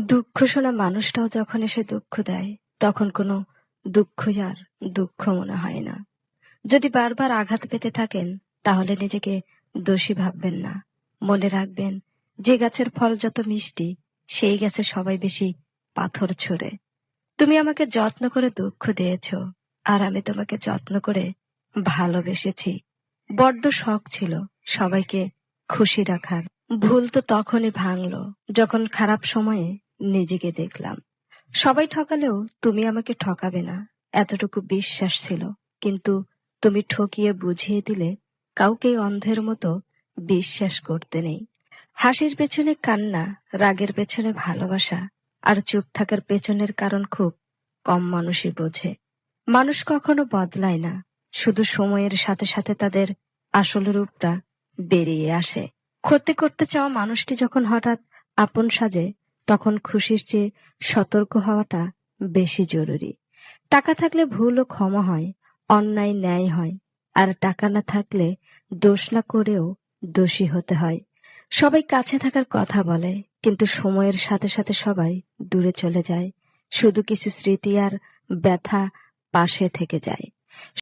দুঃখ শোনা মানুষটাও যখন এসে দুঃখ দেয়, তখন কোনো দুঃখই আর দুঃখ মনে হয় না। যদি বারবার আঘাত পেতে থাকেন, তাহলে নিজেকে দোষী ভাববেন না। মনে রাখবেন, যে গাছের ফল যত মিষ্টি, সেই গাছে সবাই বেশি পাথর ছোড়ে। তুমি আমাকে যত্ন করে দুঃখ দিয়েছ, আর আমি তোমাকে যত্ন করে ভালোবেসেছি। বড্ড শখ ছিল সবাইকে খুশি রাখার। ভুল তো তখনই ভাঙলো, যখন খারাপ সময়ে নিজেকে দেখলাম। সবাই ঠকালেও তুমি আমাকে ঠকাবে না, এতটুকু বিশ্বাস ছিল। কিন্তু তুমি ঠকিয়ে বুঝিয়ে দিলে কাউকে অন্ধের মতো বিশ্বাস করতে নেই। হাসির পেছনে কান্না, রাগের পেছনে ভালোবাসা, আর চুপ থাকার পেছনের কারণ খুব কম মানুষই বোঝে। মানুষ কখনো বদলায় না, শুধু সময়ের সাথে সাথে তাদের আসল রূপটা বেরিয়ে আসে। ক্ষতি করতে চাওয়া মানুষটি যখন হঠাৎ আপন সাজে, তখন খুশির চেয়ে সতর্ক হওয়াটা বেশি জরুরি। টাকা থাকলে ভুলও ক্ষমা হয়, অন্যায় ন্যায় হয়। আর টাকা না থাকলে দোষ না করেও দোষী হতে হয়। সবাই কাছে থাকার কথা বলে, কিন্তু সময়ের সাথে সাথে সবাই দূরে চলে যায়। শুধু কিছু স্মৃতি আর ব্যথা পাশে থেকে যায়।